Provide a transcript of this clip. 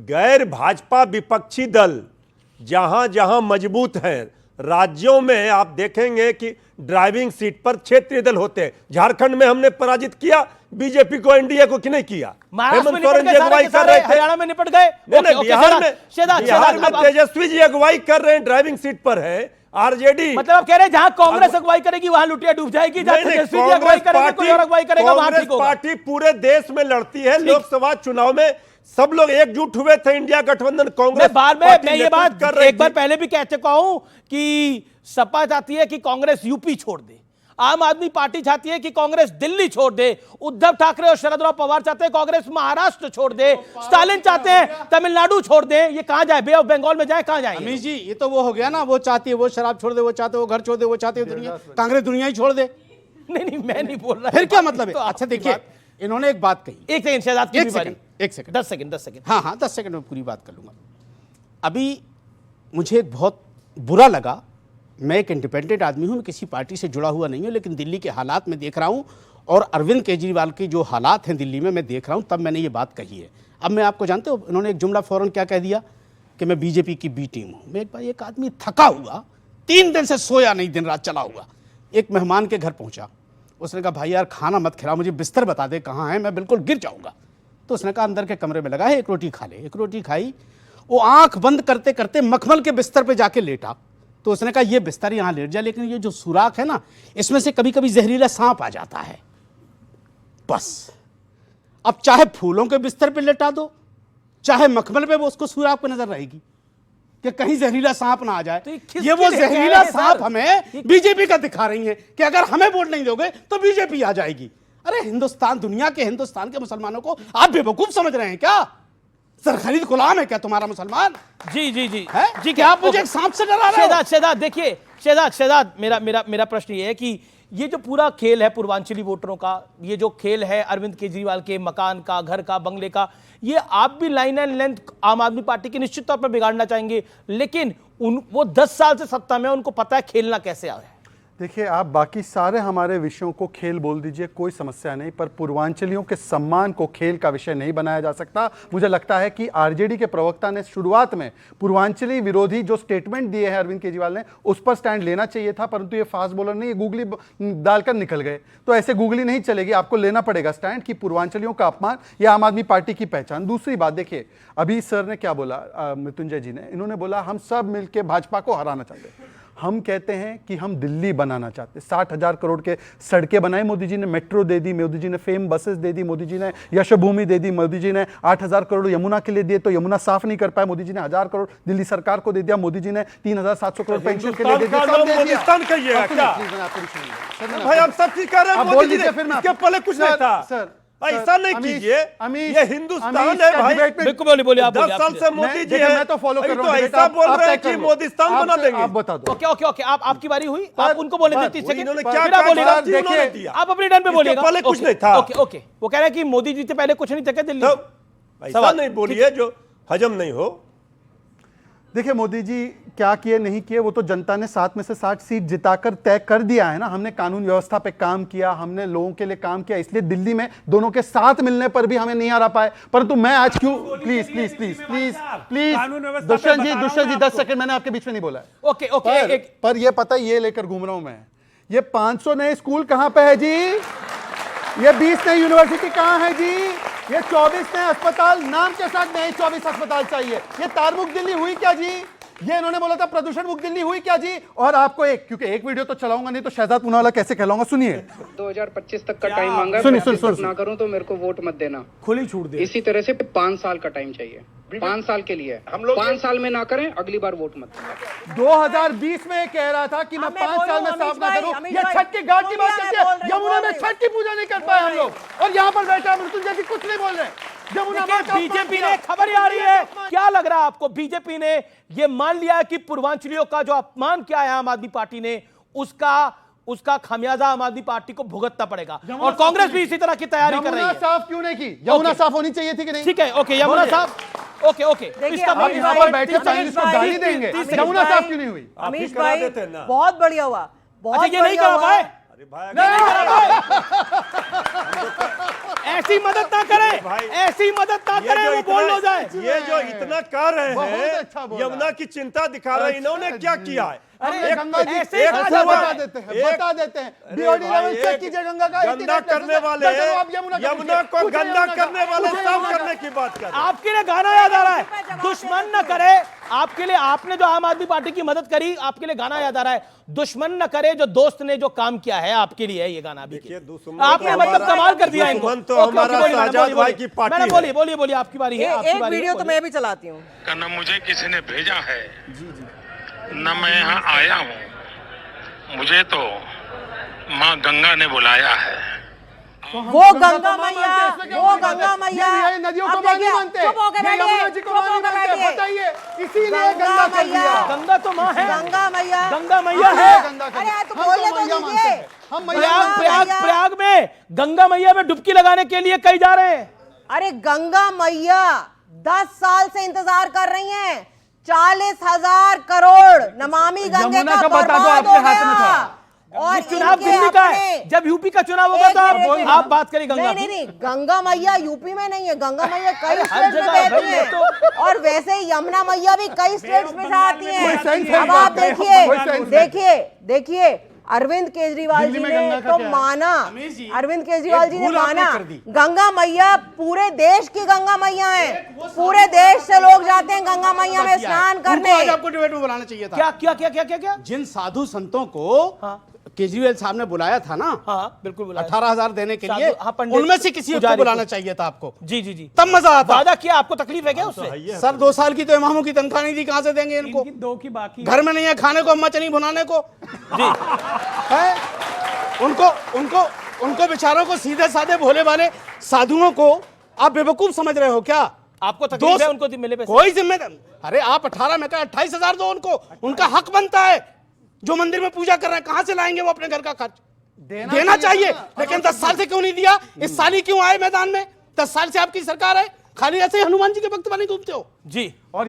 गैर भाजपा विपक्षी दल जहां जहां मजबूत हैं, राज्यों में आप देखेंगे कि ड्राइविंग सीट पर क्षेत्रीय दल होते हैं। झारखंड में हमने पराजित किया बीजेपी को, एनडीए को कि नहीं किया? हेमंत सोरेन जी अगुवाई कर रहे थे, हरियाणा में निपट गए। बिहार में तेजस्वी जी अगुवाई कर रहे हैं, ड्राइविंग सीट पर है। आरजेडी मतलब आप कह रहे हैं जहां कांग्रेस अगुवाई करेगी वहां लुटिया डूब जाएगी, जहां तेजस्वी जी अगुवाई करेंगे कोई और अगुवाई करेगा वहां ठीक होगा। पार्टी पूरे देश में लड़ती है। लोकसभा चुनाव में सब लोग एकजुट हुए थे, इंडिया गठबंधन कांग्रेस। बाद में मैं ये बात एक बार पहले भी कह चुका हूं कि सपा चाहती है कि कांग्रेस यूपी छोड़ दे, आम आदमी पार्टी चाहती है कि कांग्रेस दिल्ली छोड़ दे, उद्धव ठाकरे और शरद पवार चाहते हैं कांग्रेस महाराष्ट्र छोड़ दे, स्टालिन चाहते हैं तमिलनाडु छोड़ दे। ये कहां जाए? बे ऑफ बंगाल में जाए, कहां जाए? अमीश जी, ये तो वो हो गया ना, वो चाहती है वो शराब छोड़ दे, वो चाहते वो घर छोड़ दे, वो चाहते दुनिया, कांग्रेस दुनिया ही छोड़ दे। नहीं, मैं नहीं बोल रहा। फिर क्या मतलब है? अच्छा देखिए, इन्होंने एक बात कही। एक सेकंड शहजाद की बारी, एक सेकंड, 10 सेकंड। हाँ 10 सेकंड में पूरी बात कर लूंगा। अभी मुझे एक बहुत बुरा लगा, मैं एक इंडिपेंडेंट आदमी हूं, मैं किसी पार्टी से जुड़ा हुआ नहीं हूं, लेकिन दिल्ली के हालात में देख रहा हूं और अरविंद केजरीवाल के जो हालात हैं दिल्ली में मैं देख रहा हूं, तब मैंने ये बात कही है। अब मैं आपको जानते हो इन्होंने एक जुमला फौरन क्या कह दिया कि मैं बीजेपी की बी टीम हूं। मैं एक आदमी थका हुआ, 3 दिन से सोया नहीं, दिन रात चला हुआ, एक मेहमान के घर पहुंचा। उसने कहा भाई यार खाना मत खिलाओ, मुझे बिस्तर बता दे कहाँ है, मैं बिल्कुल गिर जाऊंगा। तो उसने कहा अंदर के कमरे में लगा है, एक रोटी खा ले। एक रोटी खाई, वो आंख बंद करते करते मखमल के बिस्तर पे जाके लेटा। तो उसने कहा ये बिस्तर यहां लेट जा, लेकिन ये जो सुराख है ना, इसमें से कभी कभी जहरीला सांप आ जाता है। बस अब चाहे फूलों के बिस्तर पे लेटा दो, चाहे मखमल पे, वो उसको सुराख पे नजर रहेगी कि कहीं जहरीला सांप ना आ जाए। तो ये वो जहरीला सांप हमें बीजेपी का दिखा रही है कि अगर हमें वोट नहीं दोगे तो बीजेपी आ जाएगी। अरे हिंदुस्तान, दुनिया के हिंदुस्तान के मुसलमानों को आप बेवकूफ समझ रहे हैं क्या? सर खरीद गुलाम है क्या तुम्हारा मुसलमान? जी है जी, क्या आप मुझे एक सांप से डरा रहे हो? शहजाद देखिए, शहजाद मेरा प्रश्न ये है कि ये जो पूरा खेल है पूर्वांचली वोटरों का, ये जो खेल है अरविंद केजरीवाल के मकान का, घर का, बंगले का, ये आप भी लाइन एंड लेंथ आम आदमी पार्टी की निश्चित तौर पर बिगाड़ना चाहेंगे, लेकिन वो 10 साल से सत्ता में, उनको पता है खेलना कैसे है। देखिए, आप बाकी सारे हमारे विषयों को खेल बोल दीजिए, कोई समस्या नहीं, पर पूर्वांचलियों के सम्मान को खेल का विषय नहीं बनाया जा सकता। मुझे लगता है कि आरजेडी के प्रवक्ता ने शुरुआत में पूर्वांचली विरोधी जो स्टेटमेंट दिए हैं अरविंद केजरीवाल ने, उस पर स्टैंड लेना चाहिए था, परंतु ये फास्ट बॉलर नहीं, ये गूगली डालकर निकल गए। तो ऐसे गूगली नहीं चलेगी, आपको लेना पड़ेगा स्टैंड कि पूर्वांचलियों का अपमान या आम आदमी पार्टी की पहचान। दूसरी बात देखिए, अभी सर ने क्या बोला, मृत्युंजय जी ने, इन्होंने बोला हम सब मिलकर भाजपा को हराना चाहते हैं। हम कहते हैं कि हम दिल्ली बनाना चाहते हैं। 60,000 करोड़ के सड़कें बनाई मोदी जी ने, मेट्रो दे दी मोदी जी ने, फेम बसेस दे दी मोदी जी ने, यशोभूमि दे दी मोदी जी ने, 8,000 करोड़ यमुना के लिए दिए तो यमुना साफ नहीं कर पाए मोदी जी ने, 1,000 करोड़ दिल्ली सरकार को दे दिया मोदी जी ने, 3,700 करोड़ पेंशन के लिए दे दिया। भाई आप सब चीज कर रहे हैं मोदी जी ने, इसके पहले कुछ नहीं था सर, ऐसा नहीं कीजिए। ये हिंदुस्तान है भाई, बिल्कुल बोलिए आप। 10 साल से मोदी जी है, मैं तो फॉलो कर रहा हूं। ऐसा बोल रहे हैं कि मोदीस्तान बना देंगे। आप बता दो। ओके, आपकी बारी हुई, आप उनको बोले थे 30 सेकंड। इन्होंने क्या बोलेगा, देखिए आप अपने टर्न पे बोलिएगा। पहले कुछ नहीं था। ओके, वो कह रहे हैं कि मोदी जी से पहले कुछ नहीं था दिल्ली। ऐसा नहीं बोलिए जो हजम नहीं हो। देखिए, मोदी जी क्या किए नहीं किए वो तो जनता ने 7 में से 60 सीट जिताकर तय कर दिया है ना। हमने कानून व्यवस्था पे काम किया, हमने लोगों के लिए काम किया, इसलिए दिल्ली में दोनों के साथ मिलने पर भी हमें नहीं हरा पाए। परंतु मैं आज क्यों, प्लीज दुष्यंत जी 10 सेकंड, मैंने आपके बीच में नहीं बोला है। ओके, पर ये पता ये लेकर घूम रहा हूं मैं, ये 500 नए स्कूल कहां पे है जी, ये 20 नई यूनिवर्सिटी कहां है जी, ये 24 नए अस्पताल, नाम के साथ नए 24 अस्पताल चाहिए। ये तारमुक्त दिल्ली हुई क्या जी? ये इन्होंने बोला था प्रदूषण मुक्त दिल्ली हुई क्या जी? और आपको क्योंकि एक वीडियो तो चलाऊंगा नहीं तो शहजाद पूनावाला कैसे कहलाऊंगा, सुनिए। 2025 तक का टाइम मांगा, सुन ना करूं तो मेरे को वोट मत देना, खुली छूट दे। इसी तरह से 5 साल का टाइम चाहिए, 5 साल के लिए। हम लोग 5 साल में ना करें, अगली बार वोट मत देना। 2020 में कह रहा था कि मैं 5 साल में साफ ना करूं। ये छठ की घाट की बात करते हैं, यमुना में छठ की पूजा नहीं कर पाए हम लोग, और यहाँ पर बैठा मृत्युंजय जी कुछ नहीं बोल रहे। बीजेपी ने, खबर आ रही है, क्या लग रहा है आपको, बीजेपी ने यह मान लिया कि पूर्वांचलियों का जो अपमान किया है आम आदमी पार्टी ने, उसका खामियाजा आम आदमी पार्टी को भुगतना पड़ेगा, और कांग्रेस भी इसी तरह की तैयारी कर रही है। साफ क्यों नहीं की? यमुना साफ होनी चाहिए थी कि नहीं? ठीक है, ओके, यमुना साफ, ओके, आप यहाँ पर बैठे चाइनीज को गाली देंगे, यमुना साफ क्यों नहीं हुई? अमीश भाई बहुत बढ़िया हुआ, बहुत ये नहीं कर पाए। अरे भाई ऐसी मदद ना करें, भाई, ऐसी मदद ना करें, वो बोल हो जाए। ये जो इतना कर रहे बहुत हैं, अच्छा बोला। यमुना की चिंता दिखा रहे हैं, इन्होंने क्या किया है? अरे गंगा जी ऐसे एक कहा हुआ- बता देते हैं, बता देते हैं। अरे BOD भाई, लेवल चेक एक कीजिए गंगा का। गंदा करने वाले, यमुना को गंदा करने वाले साफ करने की बात कर रहे हैं। आपके लिए गाना याद आ रहा है, दुश्मन न करे। आपके लिए, आपने जो आम आदमी पार्टी की मदद करी, आपके लिए गाना याद आ रहा है, दुश्मन न करे जो दोस्त ने जो काम किया है, आपके लिए है ये गाना भी। देखिए, दुश्मन आपने तो मतलब हमारा- कमाल कर दिया इनको। दुश्मन तो ओके, ओके, हमारा बोलिए मैडम, शाहजाद बोलिए, भाई की पार्टी मैडम, है। बोलिए बोलिए बोलिए, आपकी बारी है, आपकी एक बारी है, वीडियो तो बोलिए। मैं भी चलाती हूँ। न मुझे किसी ने भेजा है न मैं यहाँ आया हूँ, मुझे तो माँ गंगा ने बुलाया है। वो गंगा मैया, वो गंगा मैया। ये नदियों को अब मां नहीं देखिए, मानते, चुप होके ये बैठिए, यमुना जी को चुप मां नहीं होके मानते, बैठिए। बताइए, इसीलिए गंगा गंगा कर मैया। दिया। गंगा तो माँ है, गंगा मैया, गंगा मैया है। गंगा कर अरे दिया। यार, तो हम बोलने तो मैया दीजिए। मानते हैं, हम मैया प्रयाग मानते हैं। प्रयाग मैया। प्रयाग में गंगा मैया में डुबकी लगाने के लिए कई जा रहे हैं। अरे गंगा मैया 10 साल से इंतजार कर रही हैं। 40,000 करोड़ नमामि गंगे यमुना का का बता दो, बर्बाद आपके हो हाथ में गया। था। और ये चुनाव इनके दिल्ली का अपने- है, जब यूपी का चुनाव होगा तो आप बात करिए गंगा नहीं की। नहीं, गंगा मैया यूपी में नहीं है, गंगा मैया कई हर स्टेट में जगह बहती भाई, ये है। और वैसे ही यमुना मैया भी कई स्टेट्स में से आती कोई हैं। सेंस है अब इस आप बात का? देखिए, कोई सेंस है? देखिए देखिए अरविंद केजरीवाल दिल्ली जी में ने गंगा का तो क्या है? माना, अमीर जी, अरविंद केजरीवाल एक जी ने भूल आपने माना कर दी। गंगा मैया पूरे देश की गंगा मैया है। पूरे देश से लोग जाते हैं गंगा मैया में स्नान उनको करने। आज आपको डिबेट में बुलाना चाहिए था। क्या क्या क्या क्या क्या क्या जिन साधु संतों को हाँ। केजरीवाल साहब ने बुलाया था ना, हाँ बिल्कुल बुलाया। 18,000 देने के साधु- लिए, हाँ, पंडित उनमें से किसी एक को पुजारी बुलाना को। चाहिए था आपको, जी जी जी, तब मजा आता। वादा किया, आपको तकलीफ है क्या उससे? सर 2 साल की तो इमामों की तनख्वाह नहीं दी, कहां से देंगे इनको? इनकी 2 की बाकी घर में नहीं है खाने को, अम्मा चनी भुनाने को जी। है। उनको उनको उनको बेचारों को सीधे साधे भोले वाले साधुओं को आप बेवकूफ समझ रहे हो क्या? आपको तकलीफ है उनको मिले पैसे? कोई जिम्मेदार, अरे आप 18 में का 28,000 दो उनको, उनका हक बनता है। जो मंदिर में पूजा कर रहे हैं कहां से लाएंगे वो अपने घर का खर्च? देना चाहिए, लेकिन 10 साल से क्यों नहीं दिया? इस साल ही क्यों आए मैदान में? 10 साल से आपकी सरकार है, खाली ऐसे ही हनुमान जी के भक्त बने घूमते हो। जी। और